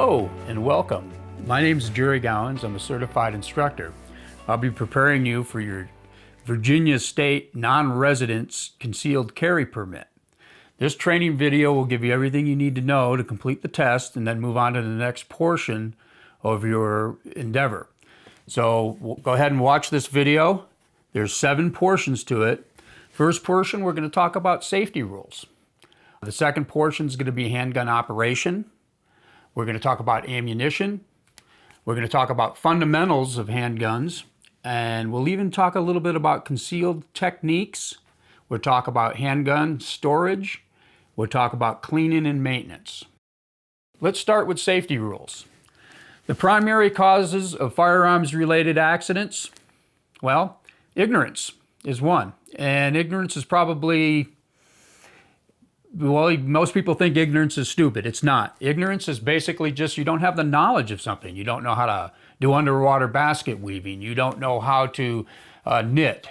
Hello and welcome. My name is Jerry Gowans. I'm a certified instructor. I'll be preparing you for your Virginia State non-residence concealed carry permit. This training video will give you everything you need to know to complete the test and then move on to the next portion of your endeavor. So we'll go ahead and watch this video. There's 7 portions to it. First portion, we're going to talk about safety rules. The second portion is going to be handgun operation. We're going to talk about ammunition. We're going to talk about fundamentals of handguns. And we'll even talk a little bit about concealed techniques. We'll talk about handgun storage. We'll talk about cleaning and maintenance. Let's start with safety rules. The primary causes of firearms-related accidents, well, ignorance is one. And ignorance is probably, well, most people think ignorance is stupid. It's not. Ignorance is basically just you don't have the knowledge of something. You don't know how to do underwater basket weaving. You don't know how to knit,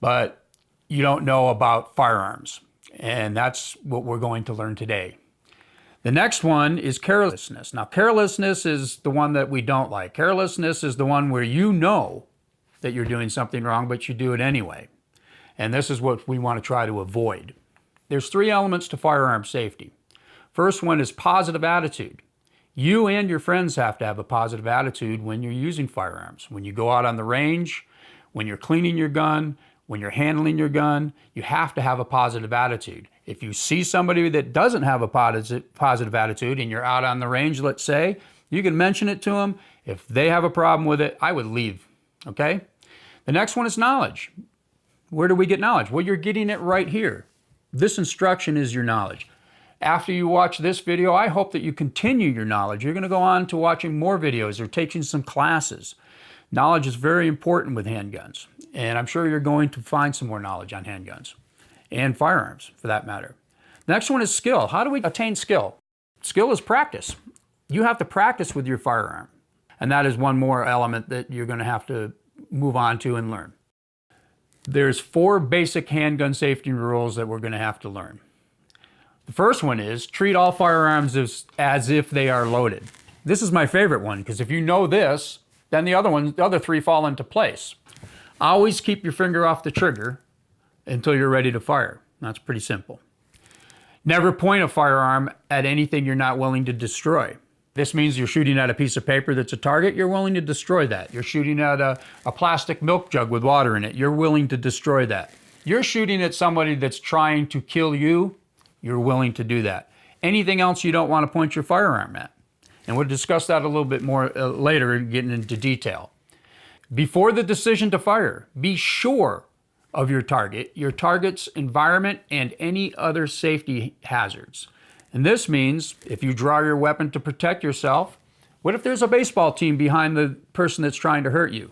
but you don't know about firearms. And that's what we're going to learn today. The next one is carelessness. Now, carelessness is the one that we don't like. Carelessness is the one where you know that you're doing something wrong, but you do it anyway. And this is what we want to try to avoid. There's 3 elements to firearm safety. First one is positive attitude. You and your friends have to have a positive attitude when you're using firearms. When you go out on the range, when you're cleaning your gun, when you're handling your gun, you have to have a positive attitude. If you see somebody that doesn't have a positive attitude and you're out on the range, let's say, you can mention it to them. If they have a problem with it, I would leave, okay? The next one is knowledge. Where do we get knowledge? Well, you're getting it right here. This instruction is your knowledge. After you watch this video, I hope that you continue your knowledge. You're going to go on to watching more videos or taking some classes. Knowledge is very important with handguns, and I'm sure you're going to find some more knowledge on handguns and firearms for that matter. Next one is skill. How do we attain skill? Skill is practice. You have to practice with your firearm, and that is one more element that you're going to have to move on to and learn. There's 4 basic handgun safety rules that we're going to have to learn. The first one is treat all firearms as if they are loaded. This is my favorite one because if you know this, then the other 3 fall into place. Always keep your finger off the trigger until you're ready to fire. That's pretty simple. Never point a firearm at anything you're not willing to destroy. This means you're shooting at a piece of paper that's a target, you're willing to destroy that. You're shooting at a plastic milk jug with water in it, you're willing to destroy that. You're shooting at somebody that's trying to kill you, you're willing to do that. Anything else you don't want to point your firearm at. And we'll discuss that a little bit more later, getting into detail. Before the decision to fire, be sure of your target, your target's environment, and any other safety hazards. And this means if you draw your weapon to protect yourself, what if there's a baseball team behind the person that's trying to hurt you?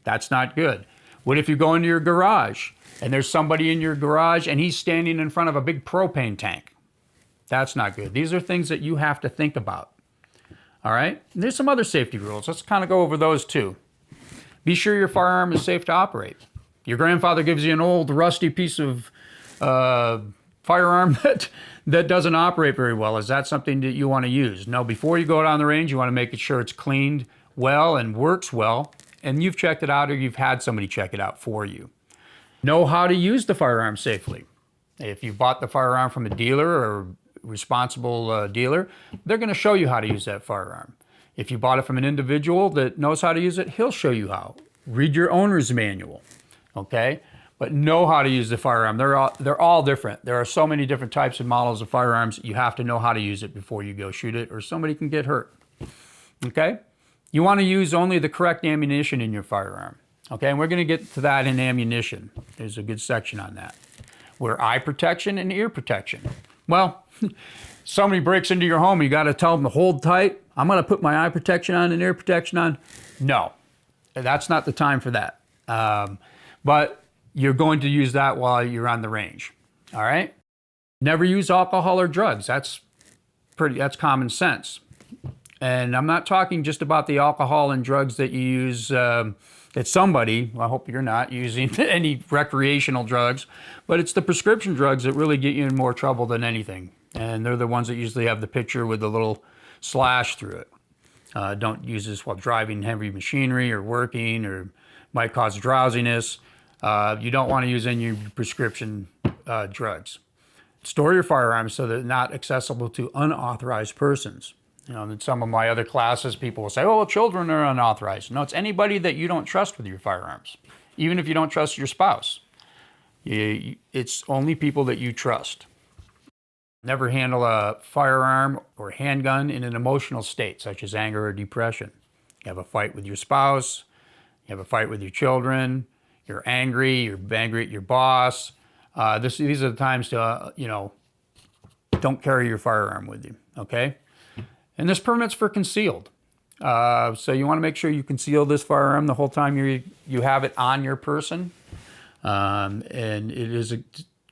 That's not good. What if you go into your garage and there's somebody in your garage and he's standing in front of a big propane tank? That's not good. These are things that you have to think about. All right? And there's some other safety rules. Let's kind of go over those too. Be sure your firearm is safe to operate. Your grandfather gives you an old rusty piece of firearm that doesn't operate very well. Is that something that you want to use? No, before you go out on the range, you want to make sure it's cleaned well and works well, and you've checked it out or you've had somebody check it out for you. Know how to use the firearm safely. If you bought the firearm from a dealer or responsible dealer, they're going to show you how to use that firearm. If you bought it from an individual that knows how to use it, he'll show you how. Read your owner's manual, okay? But know how to use the firearm. They're all different. There are so many different types of models of firearms. You have to know how to use it before you go shoot it or somebody can get hurt, okay? You want to use only the correct ammunition in your firearm, okay? And we're going to get to that in ammunition. There's a good section on that. Wear eye protection and ear protection. Well, somebody breaks into your home, you got to tell them to hold tight. I'm going to put my eye protection on and ear protection on. No, that's not the time for that. But you're going to use that while you're on the range, all right? Never use alcohol or drugs. That's common sense. And I'm not talking just about the alcohol and drugs that you use that somebody, well, I hope you're not using any recreational drugs, but it's the prescription drugs that really get you in more trouble than anything. And they're the ones that usually have the picture with the little slash through it. Don't use this while driving heavy machinery or working, or might cause drowsiness. You don't want to use any prescription drugs. Store your firearms so they're not accessible to unauthorized persons. You know, in some of my other classes, people will say, oh, well, children are unauthorized. No, it's anybody that you don't trust with your firearms. Even if you don't trust your spouse. It's only people that you trust. Never handle a firearm or handgun in an emotional state, such as anger or depression. You have a fight with your spouse, you have a fight with your children, you're angry at your boss. These are the times to, don't carry your firearm with you, okay? And this permit's for concealed. So you want to make sure you conceal this firearm the whole time you have it on your person. And it is a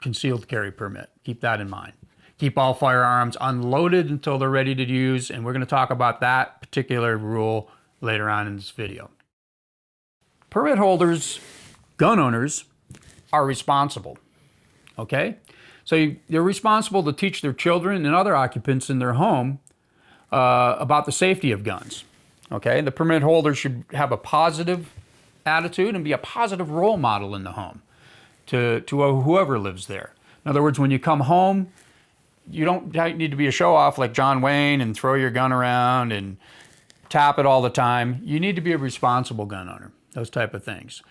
concealed carry permit. Keep that in mind. Keep all firearms unloaded until they're ready to use, and we're going to talk about that particular rule later on in this video. Permit holders, gun owners, are responsible, okay? So they're responsible to teach their children and other occupants in their home about the safety of guns, okay? The permit holder should have a positive attitude and be a positive role model in the home to whoever lives there. In other words, when you come home, you don't need to be a show-off like John Wayne and throw your gun around and tap it all the time. You need to be a responsible gun owner, those type of things.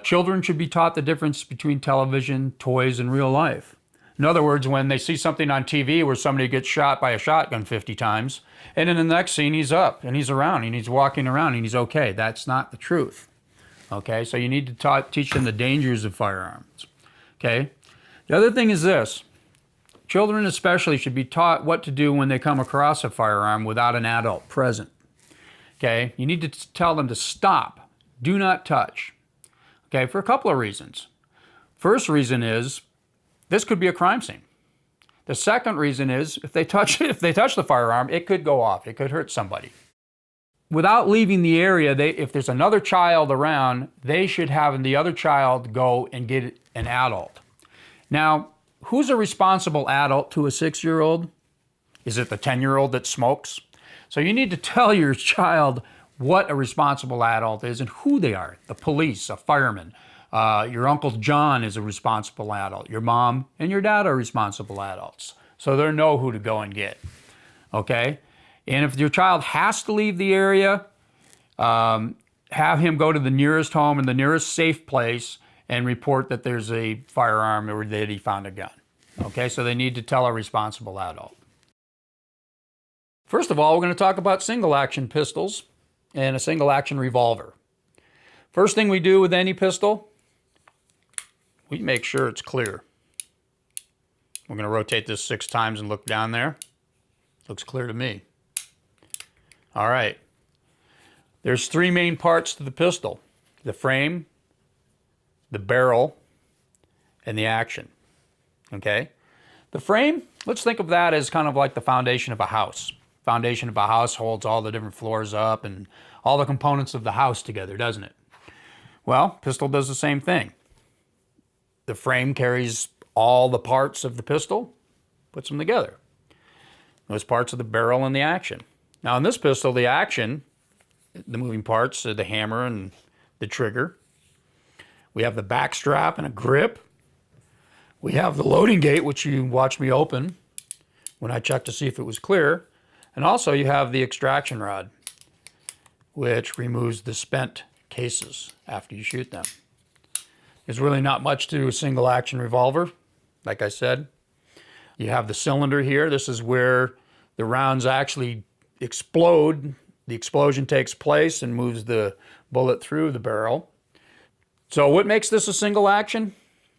Children should be taught the difference between television, toys, and real life. In other words, when they see something on TV where somebody gets shot by a shotgun 50 times, and in the next scene he's up and he's around and he's walking around and he's okay. That's not the truth. Okay, so you need to teach them the dangers of firearms. Okay, the other thing is this. Children especially should be taught what to do when they come across a firearm without an adult present. Okay, you need to tell them to stop, do not touch. Okay, for a couple of reasons. First reason is this could be a crime scene. The second reason is if they touch the firearm, it could go off, it could hurt somebody. Without leaving the area, if there's another child around, they should have the other child go and get an adult. Now, who's a responsible adult to a 6-year-old? Is it the 10-year-old that smokes? So you need to tell your child what a responsible adult is and who they are. The police, a fireman. Your Uncle John is a responsible adult. Your mom and your dad are responsible adults. So they know who to go and get. Okay? And if your child has to leave the area, have him go to the nearest home and the nearest safe place and report that there's a firearm or that he found a gun. Okay, so they need to tell a responsible adult. First of all, we're going to talk about single action pistols and a single action revolver. First thing we do with any pistol, we make sure it's clear. We're going to rotate this 6 times and look down there. Looks clear to me. All right. There's 3 main parts to the pistol: the frame, the barrel, and the action. Okay? The frame, let's think of that as kind of like the foundation of a house. Foundation of a house holds all the different floors up and all the components of the house together, doesn't it? Well, pistol does the same thing. The frame carries all the parts of the pistol, puts them together. Those parts are the barrel and the action. Now in this pistol, the action, the moving parts are the hammer and the trigger. We have the back strap and a grip. We have the loading gate, which you watched me open when I checked to see if it was clear. And also you have the extraction rod, which removes the spent cases after you shoot them. There's really not much to a single action revolver, like I said. You have the cylinder here. This is where the rounds actually explode. The explosion takes place and moves the bullet through the barrel. So what makes this a single action?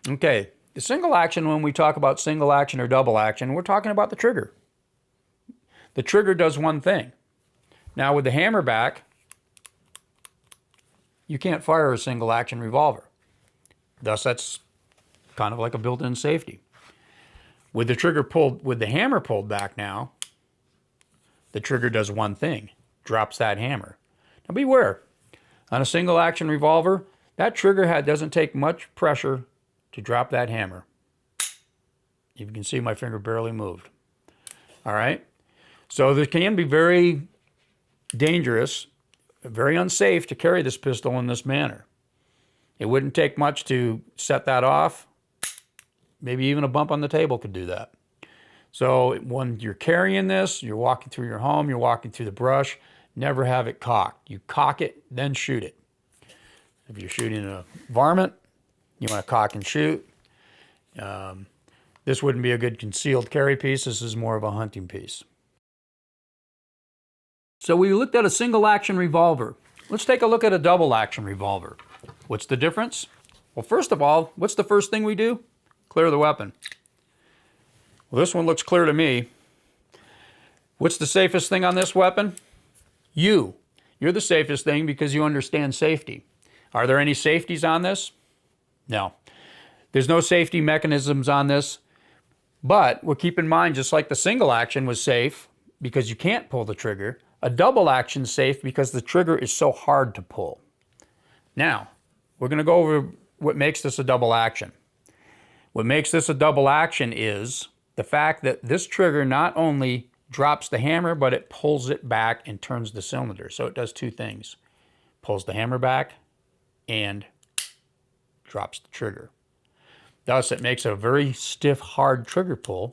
Okay, the single action, when we talk about single action or double action, we're talking about the trigger. The trigger does one thing. Now with the hammer back, you can't fire a single action revolver. Thus that's kind of like a built-in safety. With the trigger pulled, with the hammer pulled back now, the trigger does one thing, drops that hammer. Now beware, on a single action revolver, that trigger head doesn't take much pressure to drop that hammer. You can see my finger barely moved. All right? So it can be very dangerous, very unsafe to carry this pistol in this manner. It wouldn't take much to set that off. Maybe even a bump on the table could do that. So when you're carrying this, you're walking through your home, you're walking through the brush, never have it cocked. You cock it, then shoot it. If you're shooting a varmint, you want to cock and shoot. This wouldn't be a good concealed carry piece. This is more of a hunting piece. So we looked at a single action revolver. Let's take a look at a double action revolver. What's the difference? Well, first of all, what's the first thing we do? Clear the weapon. Well, this one looks clear to me. What's the safest thing on this weapon? You. You're the safest thing because you understand safety. Are there any safeties on this? No. There's no safety mechanisms on this, but we'll keep in mind, just like the single action was safe because you can't pull the trigger, a double action is safe because the trigger is so hard to pull. Now, we're going to go over what makes this a double action. What makes this a double action is the fact that this trigger not only drops the hammer, but it pulls it back and turns the cylinder. So it does two things. Pulls the hammer back and drops the trigger. Thus, it makes a very stiff, hard trigger pull,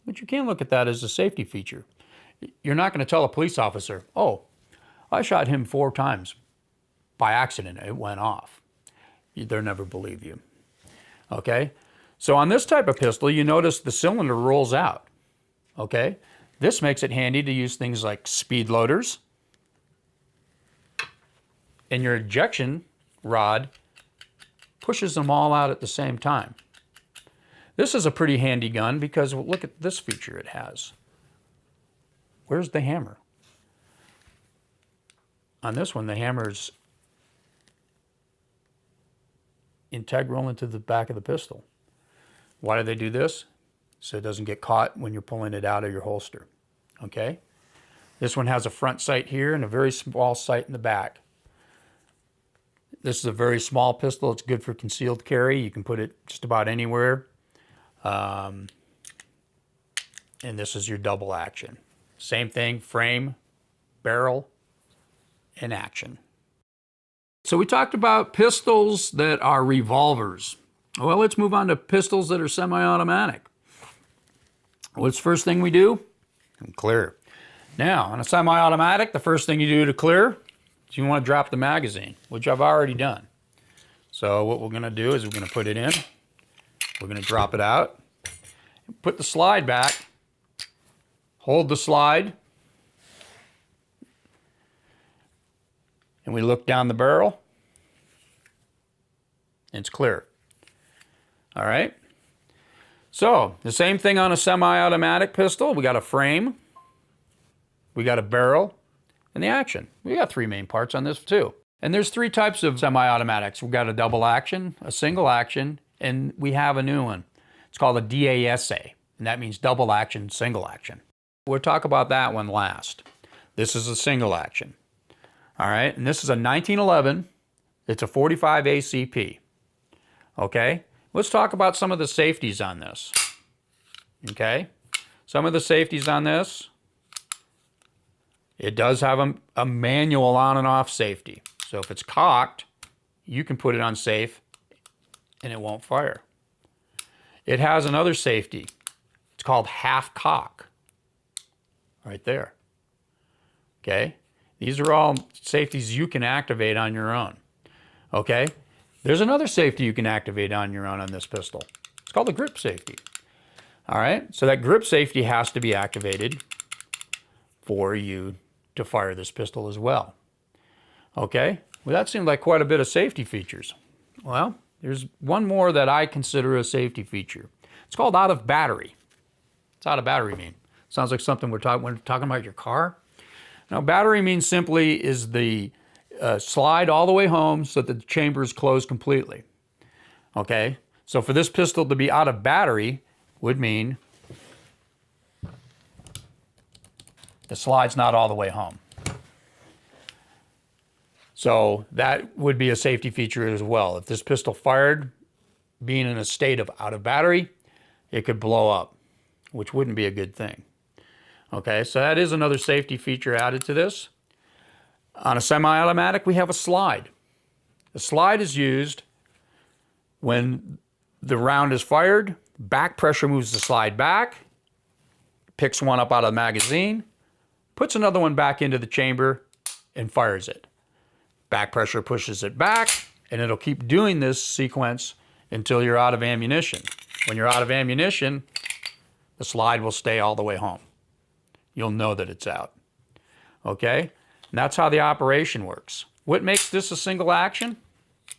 but you can look at that as a safety feature. You're not going to tell a police officer, oh, I shot him 4 times. By accident, it went off. They'll never believe you. Okay? So on this type of pistol, you notice the cylinder rolls out. Okay? This makes it handy to use things like speed loaders, and your ejection rod pushes them all out at the same time. This is a pretty handy gun because look at this feature it has. Where's the hammer? On this one, the hammer's integral into the back of the pistol. Why do they do this? So it doesn't get caught when you're pulling it out of your holster. Okay? This one has a front sight here and a very small sight in the back. This is a very small pistol. It's good for concealed carry. You can put it just about anywhere. And this is your double action. Same thing, frame, barrel, and action. So we talked about pistols that are revolvers. Well, let's move on to pistols that are semi-automatic. What's the first thing we do? Clear. Now, on a semi-automatic, the first thing you do to clear is you want to drop the magazine, which I've already done. So what we're going to do is we're going to put it in. We're going to drop it out. Put the slide back. Hold the slide. And we look down the barrel. And it's clear. All right. So the same thing on a semi-automatic pistol. We got a frame. We got a barrel. And the action. We got 3 main parts on this too. And there's 3 types of semi-automatics. We've got a double action, a single action, and we have a new one. It's called a DASA, and that means double action, single action. We'll talk about that one last. This is a single action. All right, and this is a 1911. It's a 45 ACP. Okay, let's talk about some of the safeties on this. Okay, some of the safeties on this. It does have a manual on and off safety. So if it's cocked, you can put it on safe and it won't fire. It has another safety. It's called half cock. Right there. Okay? These are all safeties you can activate on your own. Okay? There's another safety you can activate on your own on this pistol. It's called the grip safety. All right? So that grip safety has to be activated for you to fire this pistol as well. Okay? Well, that seemed like quite a bit of safety features. Well, there's one more that I consider a safety feature. It's called out of battery. What's out of battery mean? Sounds like something when we're talking about your car. Now, battery means simply is the slide all the way home so that the chamber is closed completely. Okay? So for this pistol to be out of battery would mean the slide's not all the way home. So that would be a safety feature as well. If this pistol fired, being in a state of out of battery, it could blow up, which wouldn't be a good thing. Okay, so that is another safety feature added to this. On a semi-automatic, we have a slide. The slide is used when the round is fired, back pressure moves the slide back, picks one up out of the magazine, puts another one back into the chamber, and fires it. Back pressure pushes it back, and it'll keep doing this sequence until you're out of ammunition. When you're out of ammunition, the slide will stay all the way home. You'll know that it's out. Okay? And that's how the operation works. What makes this a single action?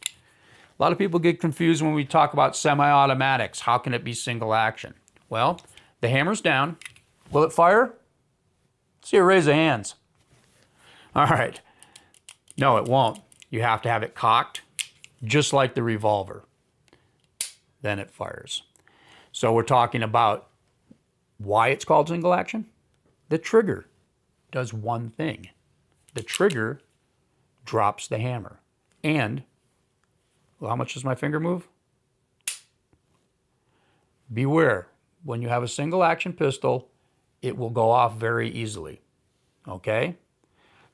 A lot of people get confused when we talk about semi-automatics. How can it be single action? Well, the hammer's down. Will it fire? See a raise of hands. All right. No, it won't. You have to have it cocked, just like the revolver. Then it fires. So we're talking about why it's called single action. The trigger does one thing. The trigger drops the hammer. And, well, how much does my finger move? Beware, when you have a single action pistol, it will go off very easily. Okay?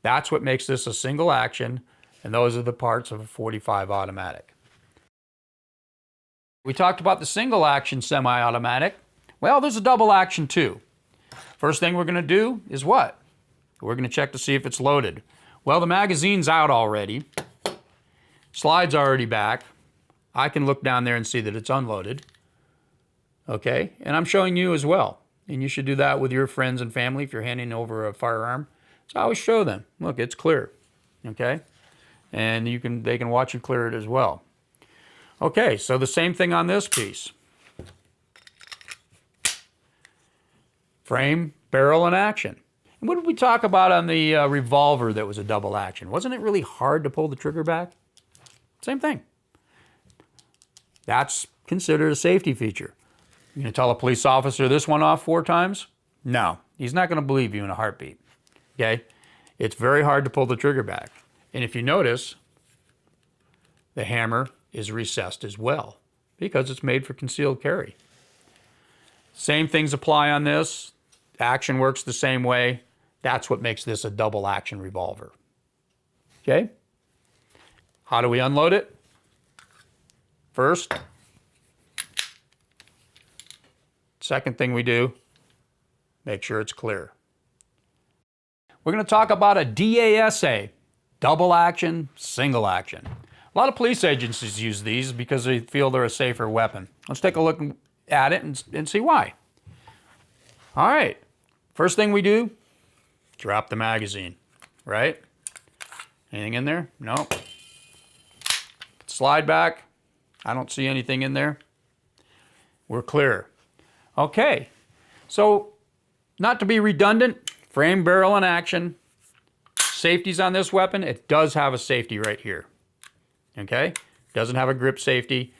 That's what makes this a single action, and those are the parts of a .45 automatic. We talked about the single action semi-automatic. Well, there's a double action too. First thing we're going to do is what? We're going to check to see if it's loaded. Well, the magazine's out already. Slide's already back. I can look down there and see that it's unloaded. Okay, and I'm showing you as well. And you should do that with your friends and family if you're handing over a firearm. So I always show them, look, it's clear. Okay, and they can watch you clear it as well. Okay, so the same thing on this piece. Frame, barrel, and action. And what did we talk about on the revolver that was a double action? Wasn't it really hard to pull the trigger back? Same thing. That's considered a safety feature. You're going to tell a police officer this went off 4 times? No, he's not going to believe you in a heartbeat. Okay? It's very hard to pull the trigger back. And if you notice, the hammer is recessed as well because it's made for concealed carry. Same things apply on this. Action works the same way. That's what makes this a double action revolver. Okay? How do we unload it? First, second thing we do, make sure it's clear. We're going to talk about a DASA, double action, single action. A lot of police agencies use these because they feel they're a safer weapon. Let's take a look at it and see why. All right, first thing we do, drop the magazine, right? Anything in there? No. Slide back. I don't see anything in there. We're clear. Okay, so not to be redundant, frame, barrel, and action. Safeties on this weapon, it does have a safety right here. Okay, doesn't have a grip safety.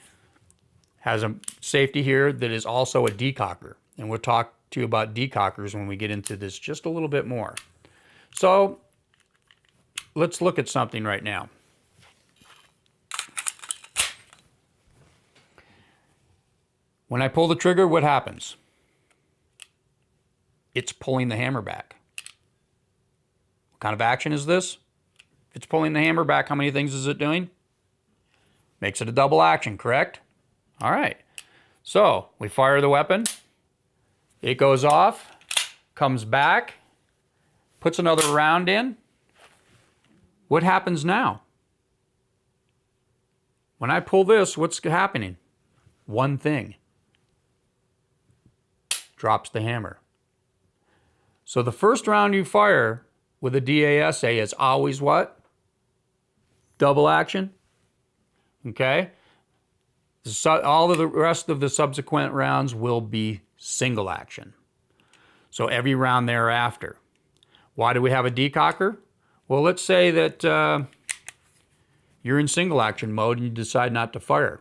Has a safety here that is also a decocker. And we'll talk to you about decockers when we get into this just a little bit more. So let's look at something right now. When I pull the trigger, what happens? It's pulling the hammer back. What kind of action is this? If it's pulling the hammer back, how many things is it doing? Makes it a double action, correct? All right. So we fire the weapon. It goes off, comes back, puts another round in. What happens now? When I pull this, what's happening? One thing. Drops the hammer. So the first round you fire with a DASA is always what? Double action. Okay? All of the rest of the subsequent rounds will be single action. So every round thereafter. Why do we have a decocker? Well, let's say that you're in single action mode and you decide not to fire.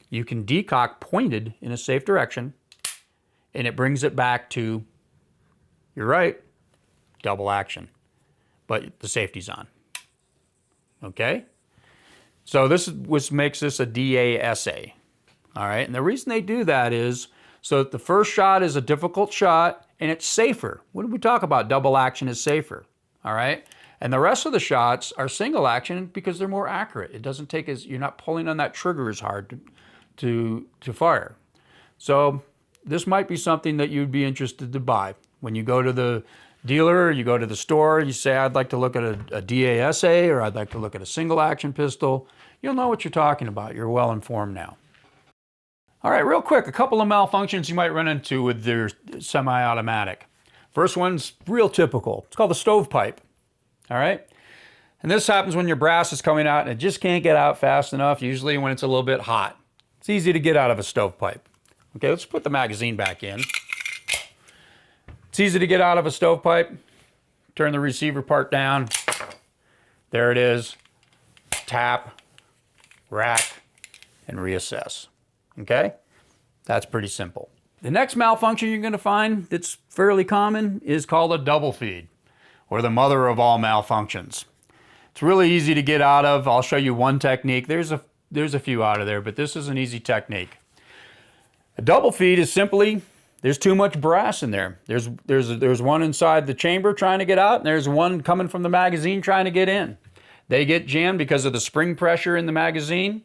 You can decock pointed in a safe direction and it brings it back to, you're right, double action. But the safety's on. Okay? So this is what makes this a DASA. All right, and the reason they do that is so that the first shot is a difficult shot and it's safer. When we talk about double action is safer, all right? And the rest of the shots are single action because they're more accurate. It doesn't take as, you're not pulling on that trigger as hard to fire. So this might be something that you'd be interested to buy. When you go to the dealer, you go to the store, you say, I'd like to look at a DASA, or I'd like to look at a single action pistol. You'll know what you're talking about. You're well informed now. All right, real quick, a couple of malfunctions you might run into with their semi-automatic. First one's real typical. It's called the stovepipe. All right? And this happens when your brass is coming out and it just can't get out fast enough, usually when it's a little bit hot. It's easy to get out of a stovepipe. Okay, let's put the magazine back in. It's easy to get out of a stovepipe. Turn the receiver part down. There it is. Tap, rack, and reassess. Okay? That's pretty simple. The next malfunction you're going to find that's fairly common is called a double feed, or the mother of all malfunctions. It's really easy to get out of. I'll show you one technique. There's a few out of there, but this is an easy technique. A double feed is simply, there's too much brass in there. There's one inside the chamber trying to get out, and there's one coming from the magazine trying to get in. They get jammed because of the spring pressure in the magazine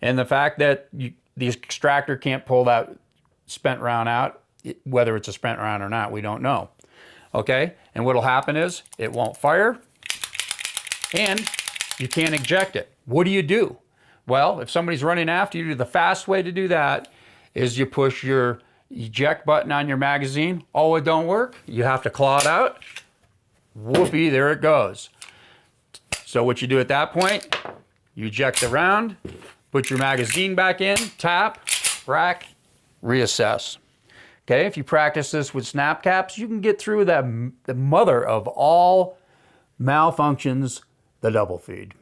and the fact that the extractor can't pull that spent round out. Whether it's a spent round or not, we don't know. Okay, and what'll happen is it won't fire and you can't eject it. What do you do? Well, if somebody's running after you, the fast way to do that is you push your eject button on your magazine. Oh, it don't work? You have to claw it out. Whoopee, there it goes. So what you do at that point, you eject the round, put your magazine back in, tap, rack, reassess. Okay, if you practice this with snap caps, you can get through the mother of all malfunctions, the double feed.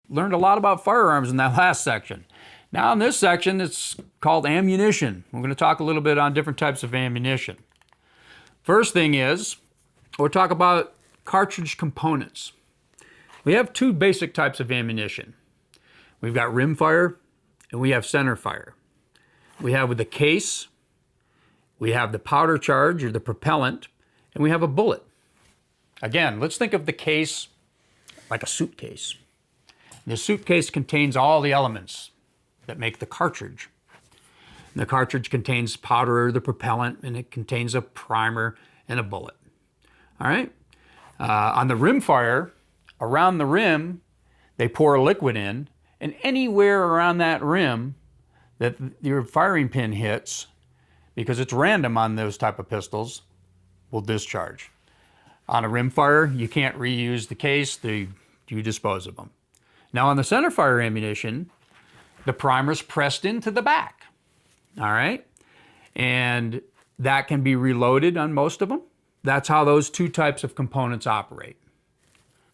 Learned a lot about firearms in that last section. Now in this section, it's called ammunition. We're going to talk a little bit on different types of ammunition. First thing is, we'll talk about cartridge components. We have two basic types of ammunition. We've got rimfire and we have centerfire. We have with the case, we have the powder charge or the propellant, and we have a bullet. Again, let's think of the case like a suitcase. The suitcase contains all the elements that make the cartridge. And the cartridge contains powder or the propellant, and it contains a primer and a bullet. All right? On the rimfire, around the rim, they pour a liquid in, and anywhere around that rim that your firing pin hits, because it's random on those type of pistols, will discharge. On a rimfire, you can't reuse the case, you dispose of them. Now on the centerfire ammunition, the primer's pressed into the back, all right? And that can be reloaded on most of them. That's how those two types of components operate.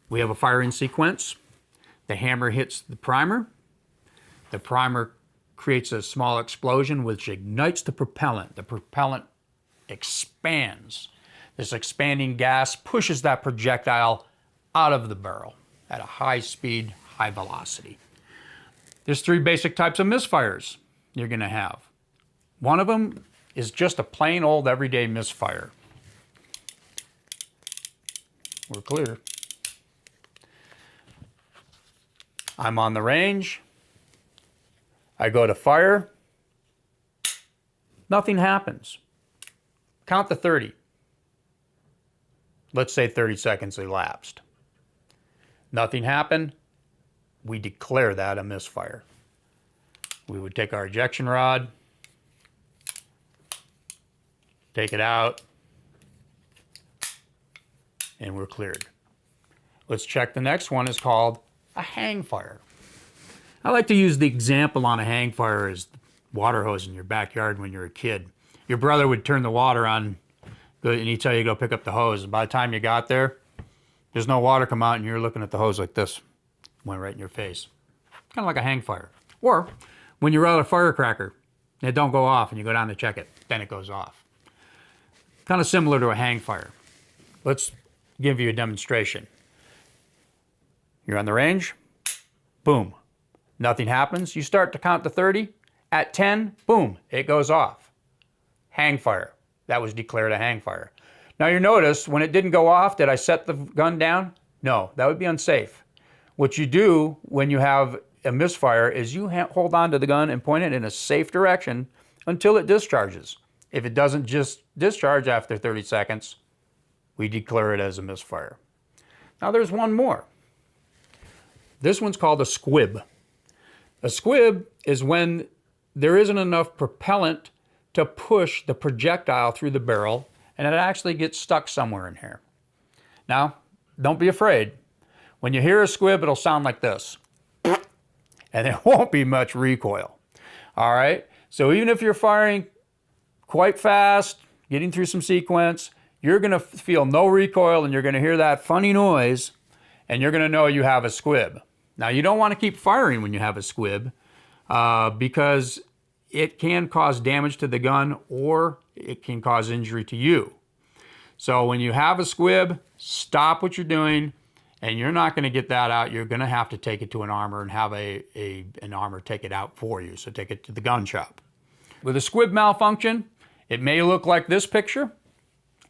We have a firing sequence. The hammer hits the primer creates a small explosion which ignites the propellant. The propellant expands. This expanding gas pushes that projectile out of the barrel at a high speed, high velocity. There's three basic types of misfires you're going to have. One of them is just a plain old everyday misfire. We're clear. I'm on the range. I go to fire. Nothing happens. Count to 30. Let's say 30 seconds elapsed. Nothing happened. We declare that a misfire. We would take our ejection rod, take it out, and we're cleared. Let's check the next one. Is called a hang fire. I like to use the example on a hang fire as water hose in your backyard when you're a kid. Your brother would turn the water on and he'd tell you to go pick up the hose. And by the time you got there, there's no water come out and you're looking at the hose like this. Went right in your face. Kind of like a hang fire. Or when you roll a firecracker, it don't go off and you go down to check it, then it goes off. Kind of similar to a hang fire. Let's give you a demonstration. You're on the range, boom. Nothing happens. You start to count to 30. At 10, boom, it goes off. hang fire. That was declared a hang fire. Now you notice when it didn't go off, did I set the gun down? No, that would be unsafe. What you do when you have a misfire is you hold on to the gun and point it in a safe direction until it discharges. If it doesn't just discharge after 30 seconds, we declare it as a misfire. Now there's one more. This one's called a squib. A squib is when there isn't enough propellant to push the projectile through the barrel and it actually gets stuck somewhere in here. Now, don't be afraid. When you hear a squib, it'll sound like this. And there won't be much recoil. All right? So even if you're firing quite fast, getting through some sequence, you're going to feel no recoil and you're going to hear that funny noise and you're going to know you have a squib. Now, you don't want to keep firing when you have a squib because it can cause damage to the gun or it can cause injury to you. So when you have a squib, stop what you're doing and you're not going to get that out. You're going to have to take it to an armor and have an armor take it out for you. So take it to the gun shop. With a squib malfunction, it may look like this picture.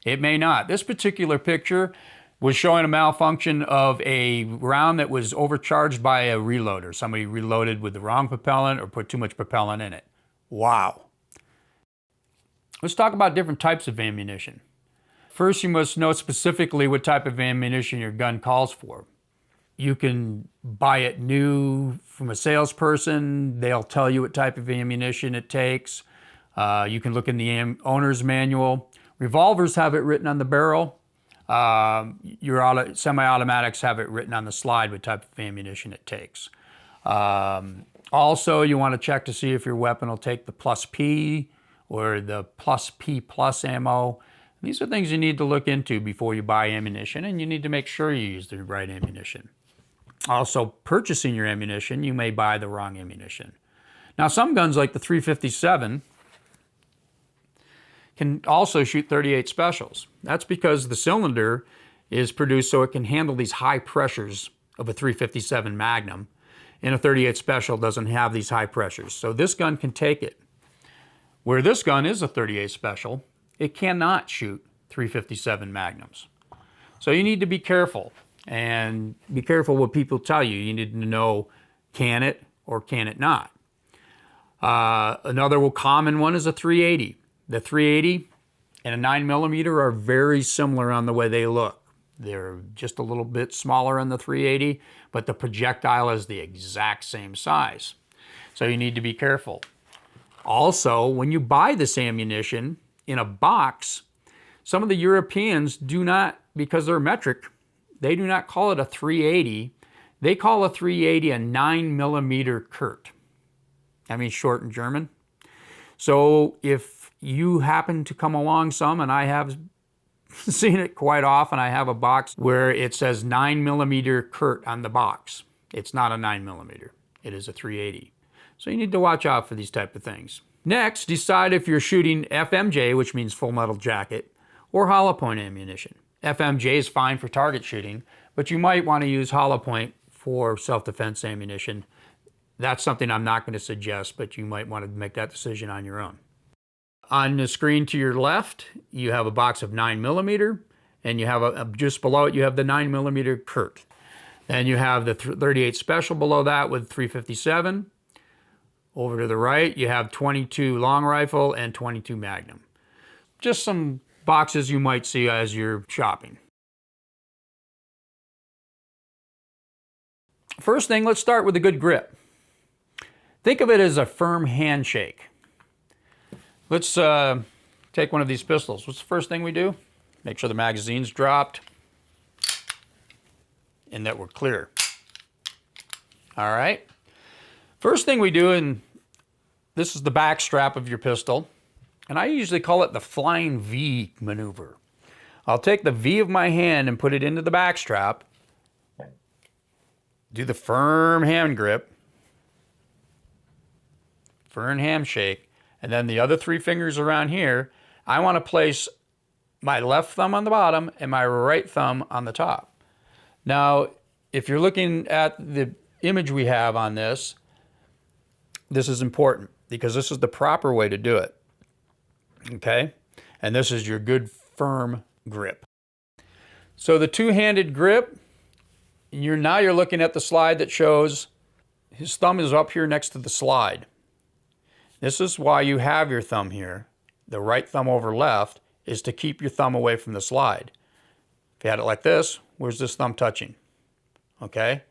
It may not. This particular picture was showing a malfunction of a round that was overcharged by a reloader. Somebody reloaded with the wrong propellant or put too much propellant in it. Wow. Let's talk about different types of ammunition. First, you must know specifically what type of ammunition your gun calls for. You can buy it new from a salesperson. They'll tell you what type of ammunition it takes. You can look in the owner's manual. Revolvers have it written on the barrel. Your semi-automatics have it written on the slide what type of ammunition it takes. Also, you want to check to see if your weapon will take the plus P or the plus P plus ammo. These are things you need to look into before you buy ammunition, and you need to make sure you use the right ammunition. Also, purchasing your ammunition, you may buy the wrong ammunition. Now, some guns like the 357 can also shoot 38 specials. That's because the cylinder is produced so it can handle these high pressures of a 357 Magnum, and a 38 special doesn't have these high pressures. So this gun can take it. Where this gun is a 38 special, it cannot shoot 357 Magnums. So you need to be careful, and be careful what people tell you. You need to know, can it or can it not? Another common one is a 380. The 380 and a 9mm are very similar on the way they look. They're just a little bit smaller on the 380, but the projectile is the exact same size. So you need to be careful. Also, when you buy this ammunition in a box, some of the Europeans do not, because they're metric, they do not call it a 380. They call a 380 a 9mm Kurt. That means short in German. So if you happen to come along some, and I have seen it quite often, I have a box where it says 9mm Kurt on the box. It's not a 9mm. It is a 380. So you need to watch out for these type of things. Next, decide if you're shooting FMJ, which means full metal jacket, or hollow point ammunition. FMJ is fine for target shooting, but you might want to use hollow point for self-defense ammunition. That's something I'm not going to suggest, but you might want to make that decision on your own. On the screen to your left, you have a box of 9mm, and you have just below it, you have the 9mm Kurt. Then you have the 38 Special below that with 357. Over to the right, you have 22 long rifle and 22 Magnum. Just some boxes you might see as you're shopping. First thing, let's start with a good grip. Think of it as a firm handshake. Let's take one of these pistols. What's the first thing we do? Make sure the magazine's dropped and that we're clear. All right. First thing we do, and this is the back strap of your pistol, and I usually call it the flying V maneuver. I'll take the V of my hand and put it into the back strap, do the firm hand grip, firm handshake, and then the other three fingers around here, I want to place my left thumb on the bottom and my right thumb on the top. Now, if you're looking at the image we have on this, this is important because this is the proper way to do it. Okay? And this is your good firm grip. So the two-handed grip, now you're looking at the slide that shows his thumb is up here next to the slide. This is why you have your thumb here. The right thumb over left is to keep your thumb away from the slide. If you had it like this, where's this thumb touching? Okay?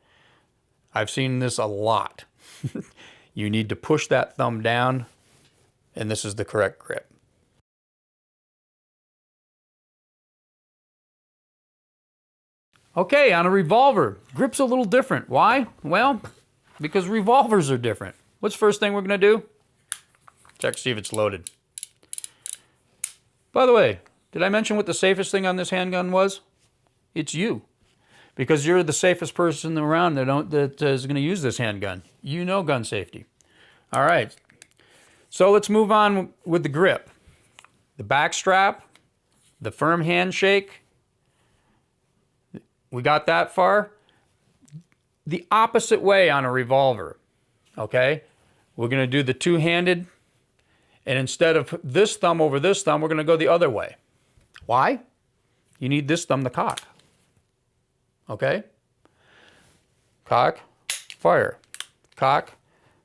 I've seen this a lot. You need to push that thumb down, and this is the correct grip. Okay, on a revolver, grip's a little different. Why? Well, because revolvers are different. What's the first thing we're going to do? Check to see if it's loaded. By the way, did I mention what the safest thing on this handgun was? It's you. Because you're the safest person around that is going to use this handgun. You know gun safety. All right. So let's move on with the grip. The back strap, the firm handshake. We got that far. The opposite way on a revolver. Okay? We're going to do the two-handed. And instead of this thumb over this thumb, we're going to go the other way. Why? You need this thumb to cock. Okay? Cock, fire. Cock,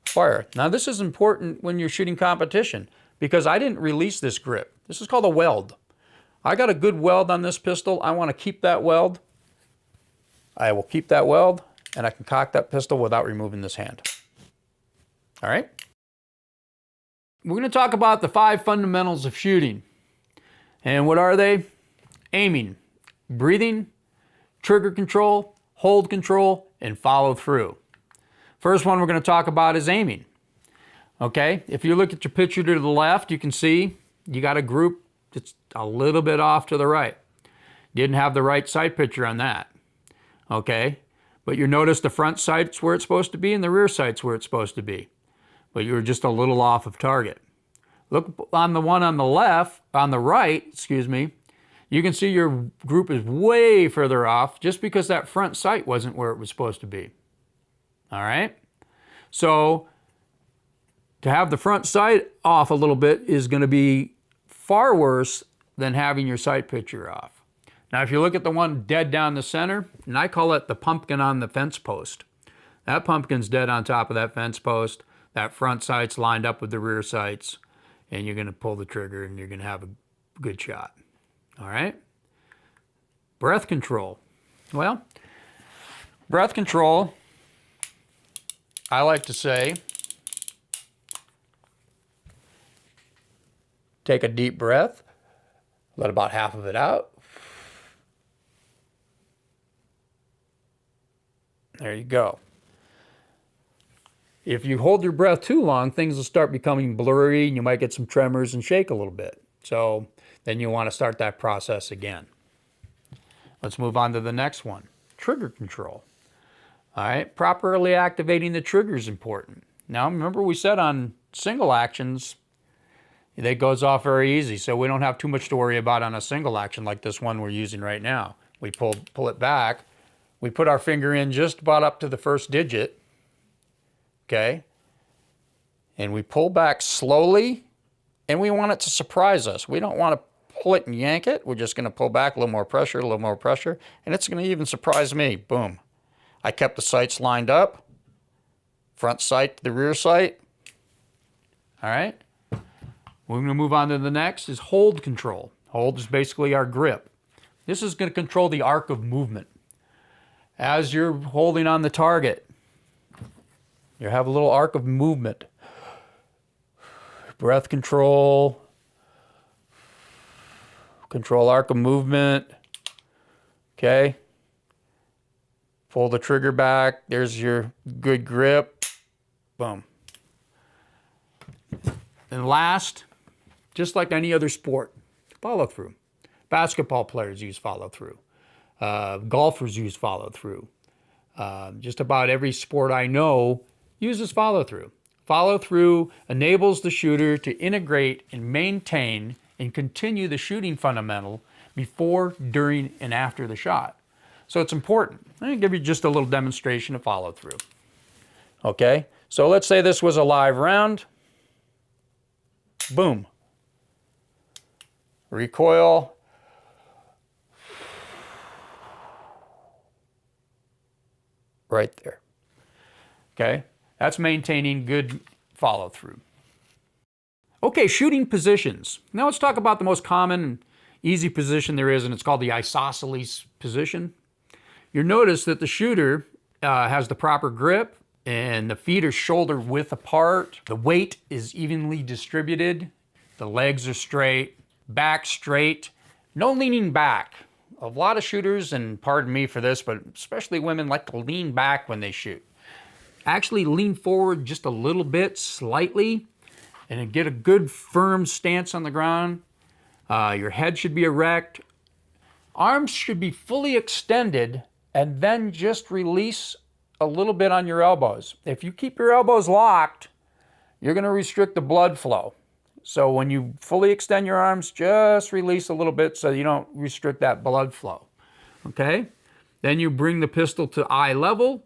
fire. Now this is important when you're shooting competition because I didn't release this grip. This is called a weld. I got a good weld on this pistol. I want to keep that weld. I will keep that weld and I can cock that pistol without removing this hand. All right? We're going to talk about the 5 fundamentals of shooting. And what are they? Aiming, breathing, trigger control, hold control, and follow through. First one we're going to talk about is aiming. Okay, if you look at your picture to the left, you can see you got a group that's a little bit off to the right. Didn't have the right sight picture on that. Okay, but you notice the front sight's where it's supposed to be and the rear sight's where it's supposed to be. But you were just a little off of target. Look on the one on the left, on the right, excuse me, you can see your group is way further off just because that front sight wasn't where it was supposed to be. All right? So to have the front sight off a little bit is going to be far worse than having your sight picture off. Now if you look at the one dead down the center, and I call it the pumpkin on the fence post. That pumpkin's dead on top of that fence post. That front sight's lined up with the rear sights, and you're going to pull the trigger and you're going to have a good shot. All right? Breath control. Well, breath control, I like to say, take a deep breath, let about half of it out. There you go. If you hold your breath too long, things will start becoming blurry and you might get some tremors and shake a little bit. So then you want to start that process again. Let's move on to the next one. Trigger control. All right, properly activating the trigger is important. Now remember we said on single actions, that goes off very easy, so we don't have too much to worry about on a single action like this one we're using right now. We pull it back. We put our finger in just about up to the first digit. Okay, and we pull back slowly, and we want it to surprise us. We don't want to pull it and yank it. We're just going to pull back, a little more pressure, and it's going to even surprise me. Boom. I kept the sights lined up, front sight to the rear sight. All right, we're going to move on to the next is hold control. Hold is basically our grip. This is going to control the arc of movement. As you're holding on the target, you have a little arc of movement. Breath control. Control arc of movement. Okay. Pull the trigger back. There's your good grip. Boom. And last, just like any other sport, follow through. Basketball players use follow through. Golfers use follow through. Just about every sport I know uses follow through. Follow through enables the shooter to integrate and maintain and continue the shooting fundamental before, during, and after the shot. So it's important. Let me give you just a little demonstration of follow through. Okay, so let's say this was a live round. Boom. recoil. Right there. Okay, that's maintaining good follow through. Okay, shooting positions. Now let's talk about the most common and easy position there is, and it's called the isosceles position. You'll notice that the shooter has the proper grip, and the feet are shoulder width apart. The weight is evenly distributed. The legs are straight, back straight, no leaning back. A lot of shooters, and pardon me for this, but especially women like to lean back when they shoot. Actually lean forward just a little bit, slightly, and get a good firm stance on the ground. Your head should be erect. Arms should be fully extended, and then just release a little bit on your elbows. If you keep your elbows locked, you're going to restrict the blood flow. So when you fully extend your arms, just release a little bit so you don't restrict that blood flow. Okay? Then you bring the pistol to eye level,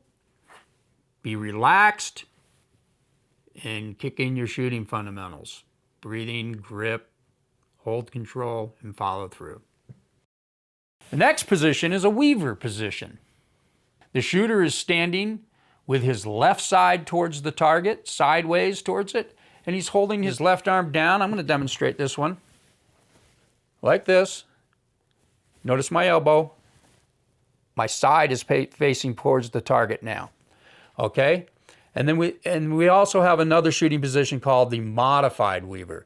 be relaxed, and kick in your shooting fundamentals. Breathing, grip, hold control, and follow through. The next position is a weaver position. The shooter is standing with his left side towards the target, sideways towards it, and he's holding his left arm down. I'm going to demonstrate this one. Like this. Notice my elbow. My side is facing towards the target now. Okay? And then we also have another shooting position called the modified weaver.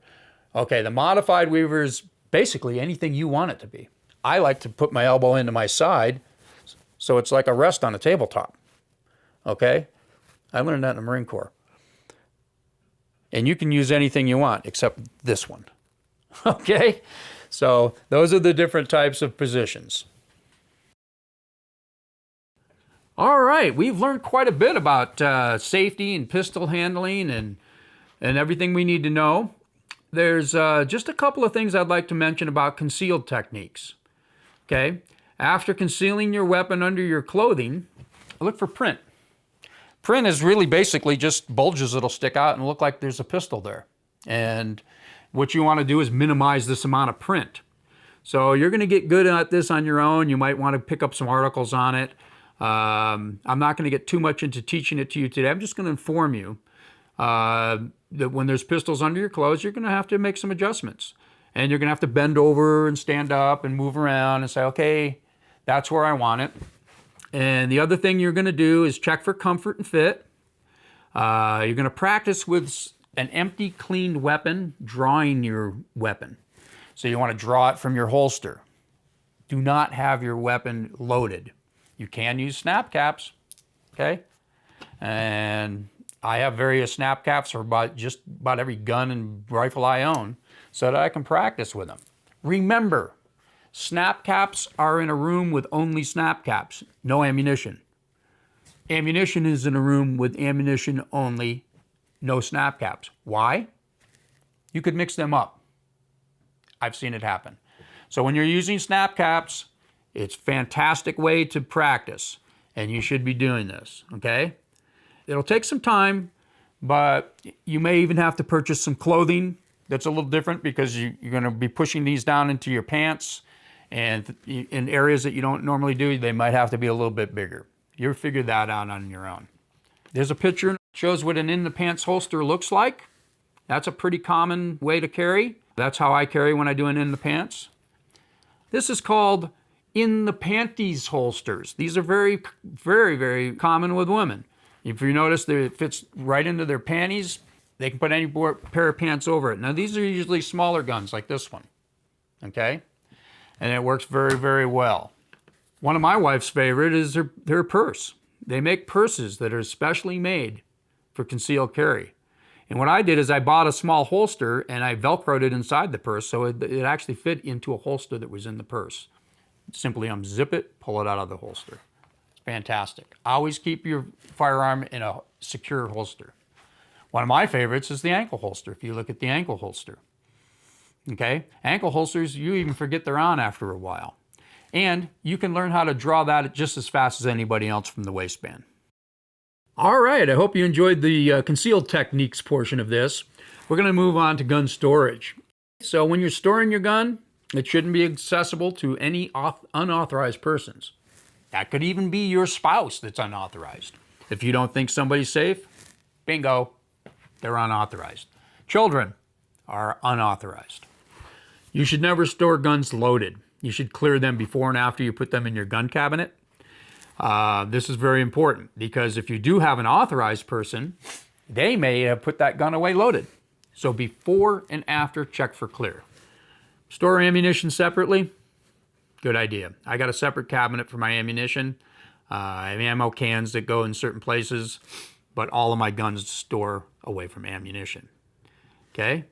Okay, the modified weaver is basically anything you want it to be. I like to put my elbow into my side so it's like a rest on a tabletop. Okay? I learned that in the Marine Corps. And you can use anything you want except this one. Okay? So those are the different types of positions. All right, we've learned quite a bit about safety and pistol handling and everything we need to know. There's just a couple of things I'd like to mention about concealed techniques. Okay? After concealing your weapon under your clothing, look for print. Print is really basically just bulges that'll stick out and look like there's a pistol there. And what you want to do is minimize this amount of print. So you're going to get good at this on your own. You might want to pick up some articles on it. I'm not going to get too much into teaching it to you today. I'm just going to inform you that when there's pistols under your clothes, you're going to have to make some adjustments. And you're going to have to bend over and stand up and move around and say, okay, that's where I want it. And the other thing you're going to do is check for comfort and fit. You're going to practice with an empty, cleaned weapon, drawing your weapon. So you want to draw it from your holster. Do not have your weapon loaded. You can use snap caps, okay? And I have various snap caps for just about every gun and rifle I own so that I can practice with them. Remember, snap caps are in a room with only snap caps, no ammunition. Ammunition is in a room with ammunition only, no snap caps. Why? You could mix them up. I've seen it happen. So when you're using snap caps, it's a fantastic way to practice, and you should be doing this, okay? It'll take some time, but you may even have to purchase some clothing that's a little different because you're going to be pushing these down into your pants, and in areas that you don't normally do, they might have to be a little bit bigger. You'll figure that out on your own. There's a picture that shows what an in-the-pants holster looks like. That's a pretty common way to carry. That's how I carry when I do an in-the-pants. This is called in-the-panties holsters. These are very, very, very common with women. If you notice that it fits right into their panties, they can put any pair of pants over it. Now, these are usually smaller guns like this one, okay? And it works very, very well. One of my wife's favorite is her purse. They make purses that are specially made for concealed carry. And what I did is I bought a small holster and I Velcroed it inside the purse so it actually fit into a holster that was in the purse. Simply unzip it, pull it out of the holster. It's fantastic. Always keep your firearm in a secure holster. One of my favorites is the ankle holster, if you look at the ankle holster. Okay? Ankle holsters, you even forget they're on after a while. And you can learn how to draw that just as fast as anybody else from the waistband. All right, I hope you enjoyed the concealed techniques portion of this. We're going to move on to gun storage. So when you're storing your gun, It shouldn't be accessible to any unauthorized persons. That could even be your spouse that's unauthorized. If you don't think somebody's safe, bingo, they're unauthorized. Children are unauthorized. You should never store guns loaded. You should clear them before and after you put them in your gun cabinet. This is very important because if you do have an authorized person, they may have put that gun away loaded. So before and after, check for clear. Store ammunition separately. Good idea. I got a separate cabinet for my ammunition. I have ammo cans that go in certain places, but all of my guns store away from ammunition. Okay?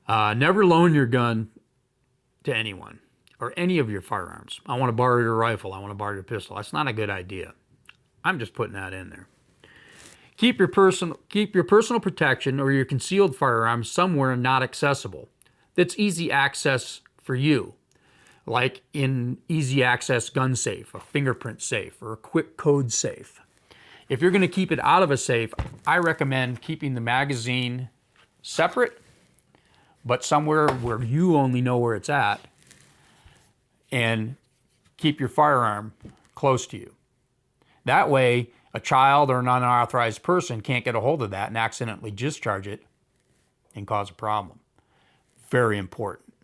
Never loan your gun to anyone or any of your firearms. I want to borrow your rifle. I want to borrow your pistol. That's not a good idea. I'm just putting that in there. Keep your personal protection or your concealed firearm somewhere not accessible. That's easy access for you, like in easy access gun safe, a fingerprint safe, or a quick code safe. If you're going to keep it out of a safe, I recommend keeping the magazine separate, but somewhere where you only know where it's at, and keep your firearm close to you. That way, a child or an unauthorized person can't get a hold of that and accidentally discharge it and cause a problem. Very important.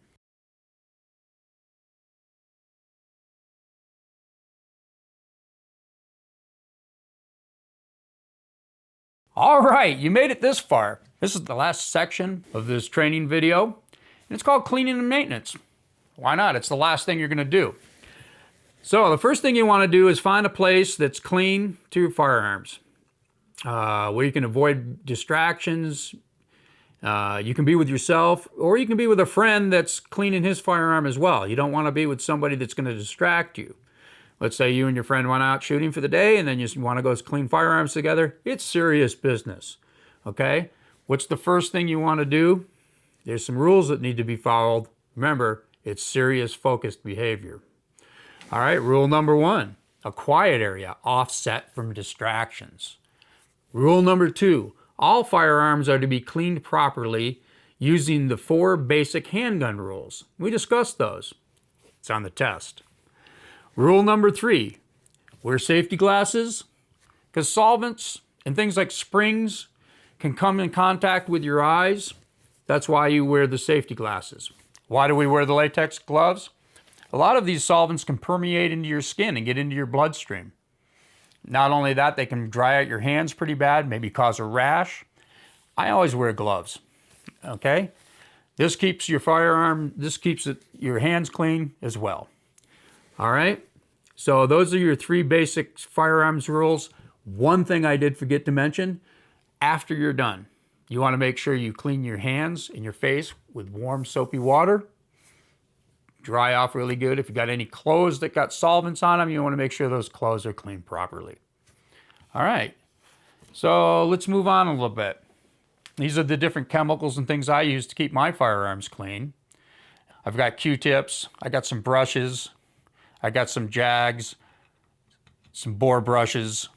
All right, you made it this far. This is the last section of this training video, and it's called cleaning and maintenance. Why not? It's the last thing you're going to do. So the first thing you want to do is find a place that's clean to your firearms, where you can avoid distractions. You can be with yourself, or you can be with a friend that's cleaning his firearm as well. You don't want to be with somebody that's going to distract you. Let's say you and your friend went out shooting for the day, and then you want to go clean firearms together. It's serious business, okay? What's the first thing you want to do? There's some rules that need to be followed. Remember, it's serious, focused behavior. All right, rule number 1, a quiet area, offset from distractions. Rule number 2, all firearms are to be cleaned properly using the 4 basic handgun rules. We discussed those. It's on the test. Rule number 3, wear safety glasses, because solvents and things like springs can come in contact with your eyes. That's why you wear the safety glasses. Why do we wear the latex gloves? A lot of these solvents can permeate into your skin and get into your bloodstream. Not only that, they can dry out your hands pretty bad, maybe cause a rash. I always wear gloves, okay? This keeps your your hands clean as well. All right, so those are your 3 basic firearms rules. One thing I did forget to mention, after you're done, you want to make sure you clean your hands and your face with warm soapy water. Dry off really good. If you got any clothes that got solvents on them, you want to make sure those clothes are cleaned properly. All right, so let's move on a little bit. These are the different chemicals and things I use to keep my firearms clean. I've got Q-tips, I got some brushes, I got some Jags, some bore brushes.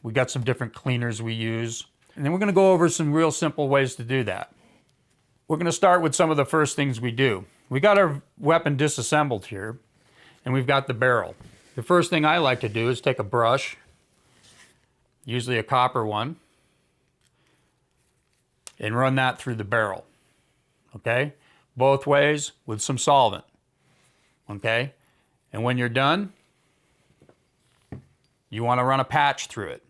We got some different cleaners we use. And then we're going to go over some real simple ways to do that. We're going to start with some of the first things we do. We got our weapon disassembled here, and we've got the barrel. The first thing I like to do is take a brush, usually a copper one, and run that through the barrel, okay? Both ways with some solvent, okay? And when you're done, you want to run a patch through it.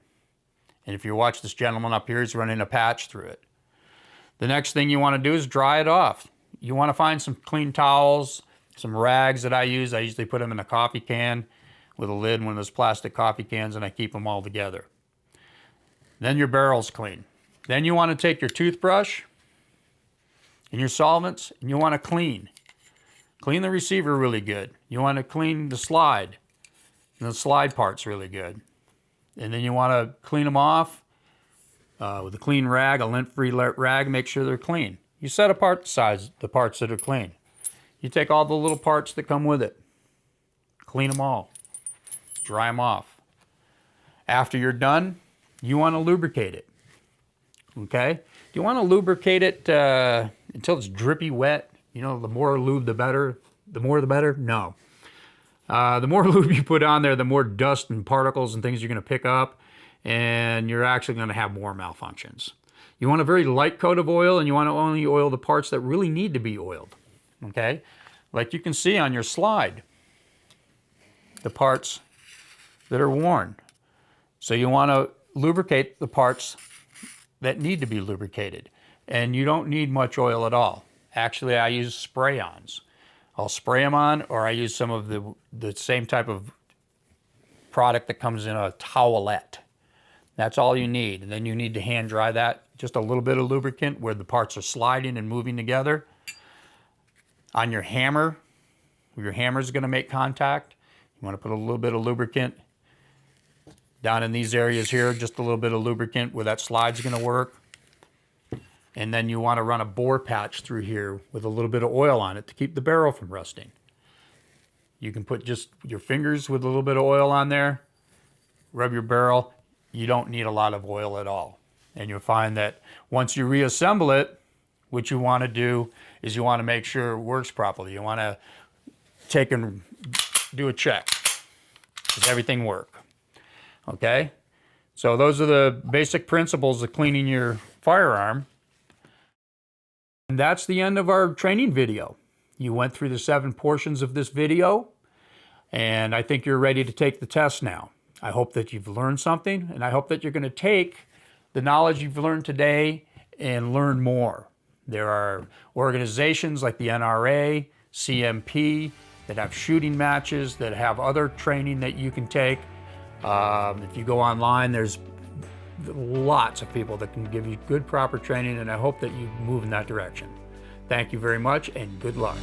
And if you watch this gentleman up here, he's running a patch through it. The next thing you want to do is dry it off. You want to find some clean towels, some rags that I use. I usually put them in a coffee can with a lid, one of those plastic coffee cans, and I keep them all together. Then your barrel's clean. Then you want to take your toothbrush and your solvents, and you want to clean. Clean the receiver really good. You want to clean the slide. And the slide part's really good. And then you want to clean them off with a clean rag, a lint-free rag, make sure they're clean. You set apart the parts that are clean. You take all the little parts that come with it. Clean them all. Dry them off. After you're done, you want to lubricate it. Okay? You want to lubricate it until it's drippy wet. You know, the more lube, the better. the more the better? No. The more lube you put on there, the more dust and particles and things you're going to pick up, and you're actually going to have more malfunctions. You want a very light coat of oil, and you want to only oil the parts that really need to be oiled. Okay? Like you can see on your slide, the parts that are worn. So you want to lubricate the parts that need to be lubricated. And you don't need much oil at all. Actually, I use spray-ons. I'll spray them on, or I use some of the same type of product that comes in a towelette. That's all you need. And then you need to hand dry that. Just a little bit of lubricant where the parts are sliding and moving together. On your hammer, where your hammer is going to make contact, you want to put a little bit of lubricant down in these areas here, just a little bit of lubricant where that slide's going to work. And then you want to run a bore patch through here with a little bit of oil on it to keep the barrel from rusting. You can put just your fingers with a little bit of oil on there, rub your barrel. You don't need a lot of oil at all. And you'll find that once you reassemble it, what you want to do is you want to make sure it works properly. You want to take and do a check. Does everything work? Okay? So those are the basic principles of cleaning your firearm. And that's the end of our training video. You went through the 7 portions of this video, and I think you're ready to take the test now. I hope that you've learned something, and I hope that you're going to take the knowledge you've learned today and learn more. There are organizations like the NRA, CMP, that have shooting matches, that have other training that you can take. If you go online, there's lots of people that can give you good, proper training, and I hope that you move in that direction. Thank you very much, and good luck.